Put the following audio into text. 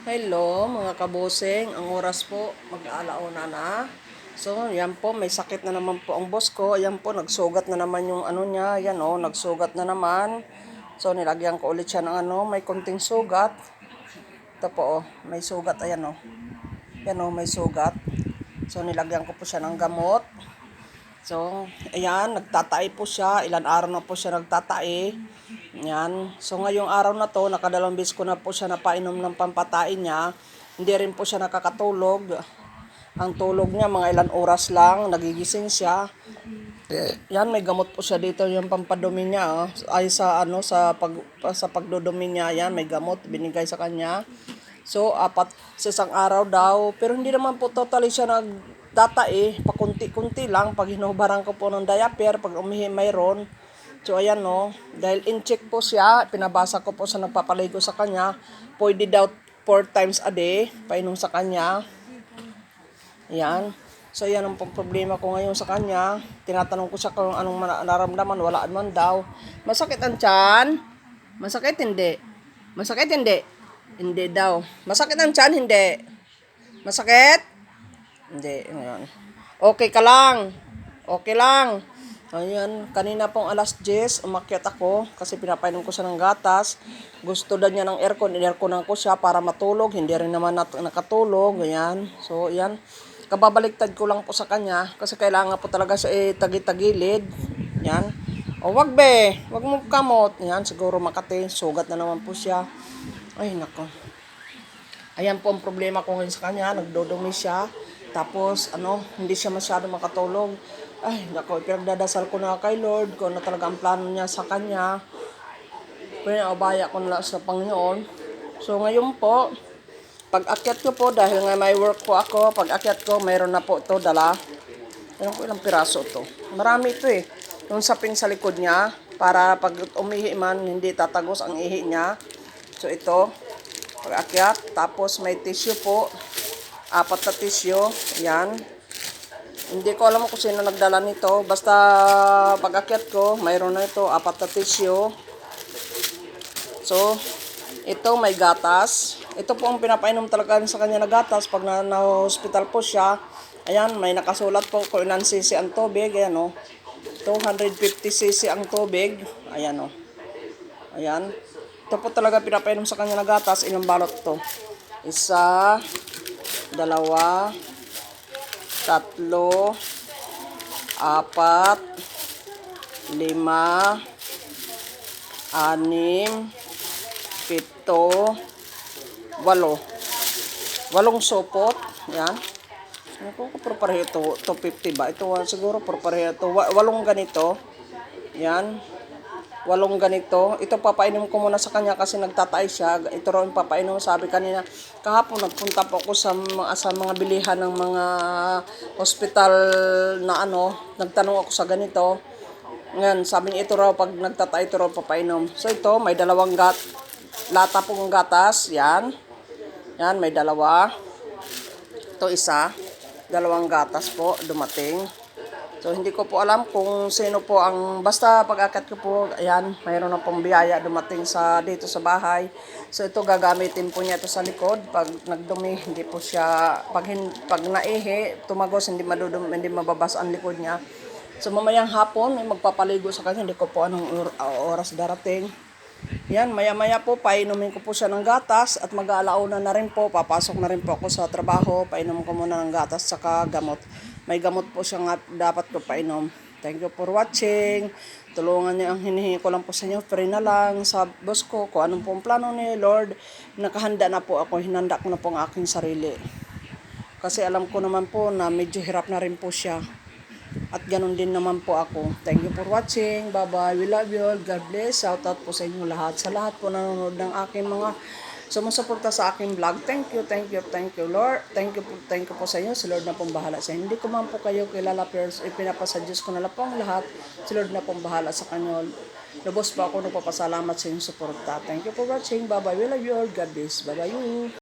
Hello mga kaboseng, ang oras po mag-aalauna na. So, yan po, may sakit na naman po ang boss ko. Ayan po, nagsugat na naman yung ano niya. Yan o, nagsugat na naman. So, nilagyan ko ulit siya ng ano, may konting sugat. Ito po o, may sugat, ayan o. Yan o, may sugat. So, nilagyan ko po siya ng gamot. So, ayan, nagtatai po siya. Ilan araw na po siya nagtatai. Yan. So, ngayong araw na to, nakadalawang beses ko na po siya napainom ng pampatain niya. Hindi rin po siya nakakatulog. Ang tulog niya, mga ilan oras lang, nagigising siya. Yan, may gamot po siya dito, yung pampadumi niya. Ay sa pagdudumi niya, yan, may gamot binigay sa kanya. So, apat sa isang araw daw. Pero hindi naman po totally siya pakunti-kunti lang. Pag hinubaran ko po ng diaper, pag umihi mayroon. So, ayan no. Dahil in-check po siya, pinabasa ko po sa nagpapaligo sa kanya. Pwede daw 4 times a day, painom sa kanya. Ayan. So, yan ang problema ko ngayon sa kanya. Tinatanong ko siya kung anong nararamdaman. Wala naman daw. Masakit ang tiyan? Masakit hindi? Masakit hindi? Hindi daw. Masakit ang tiyan? Hindi. Masakit? Hindi. Ayan. Okay ka lang. Okay lang. Ayan. Kanina pong alas 10, umakyat ako kasi pinapainom ko siya ng gatas. Gusto na niya ng aircon. In-airconan ko siya para matulog. Hindi rin naman nakatulog. Ayan. So, ayan. Kababaliktad ko lang po sa kanya kasi kailangan po talaga siya tagi-tagilid. Yan. O wag be, wag mo kamot. Yan, siguro Makati, sugat na naman po siya. Ay nako. Ayan po ang problema ko ngayon sa kanya, nagdodumi siya. Tapos hindi siya masyado makatulog. Ay nako, pinagdadasal ko na kay Lord kung ano talaga ang plano niya sa kanya. Pinaubaya ko na sa Panginoon. So ngayon po, pag akyat ko po, dahil nga may work po ako, pag akyat ko, mayroon na po ito, dala. Alam ko ilang piraso to. Marami ito eh. Yung saping sa likod niya, para pag umihi man, hindi tatagos ang ihi niya. So ito, pag akyat, tapos may tissue po. 4 na tissue, yan. Hindi ko alam kung sino nagdala nito. Basta pag akyat ko, mayroon na ito, 4 na tissue. So, ito may gatas. Ito po ang pinapainom talaga sa kanya na gatas pag na-hospital po siya. Ayan, may nakasulat po kung ilan cc ang tubig. Ayan o. 250 cc ang tubig. Ayan o. Ayan. Ito po talaga pinapainom sa kanya na gatas. Ilang balot to? 1, 2, 3, 4, 5, 6, 7, 8. 8 supot. Yan. Ano ko pareho ito? 250 ba? Ito siguro pareho ito. 8 ganito. Yan. 8 ganito. Ito papainom ko muna sa kanya kasi nagtatay siya. Ito raw yung papainom. Sabi kanina, kahapon nagpunta po ako sa mga bilihan ng mga hospital na nagtanong ako sa ganito. Ngayon, sabi niya ito raw pag nagtatay ito raw papainom. So ito, may 2 lata pong gatas. Yan. Yan, may 2. Ito 1. 2 gatas po, dumating. So, hindi ko po alam kung sino po basta pag-akyat ko po, ayan, mayroon na pong biyaya dumating dito sa bahay. So, ito gagamitin po niya ito sa likod. Pag nagdumi, hindi po siya, pag naihi, tumagos, hindi mababasa ang likod niya. So, mamayang hapon, may magpapaligo sa kanya. Hindi ko po anong oras darating. Yan, maya-maya po, painumin ko po siya ng gatas at mag-aalauna na rin po. Papasok na rin po ako sa trabaho. Painom ko muna ng gatas saka gamot. May gamot po siya nga dapat ko painom. Thank you for watching. Tulungan niyo ang hinihingi ko lang po sa inyo. Free na lang sa boss ko kung anong pong plano ni Lord. Nakahanda na po ako. Hinanda ko na po ang aking sarili. Kasi alam ko naman po na medyo hirap na rin po siya. At ganun din naman po ako. Thank you for watching. Bye-bye. We love you all. God bless. Shout out po sa inyo lahat. Sa lahat po nanonood ng aking mga sumusuporta sa aking vlog. Thank you, thank you, thank you, Lord. Thank you po sa inyo. Si Lord na pong bahala sa inyo. Hindi ko man po kayo kilala, pero ipinapasa Diyos ko na lang po ang lahat. Si Lord na pong bahala sa kanyo. Lubos po ako nagpapasalamat sa inyong suporta. Thank you for watching. Bye-bye. We love you all. God bless. Bye-bye.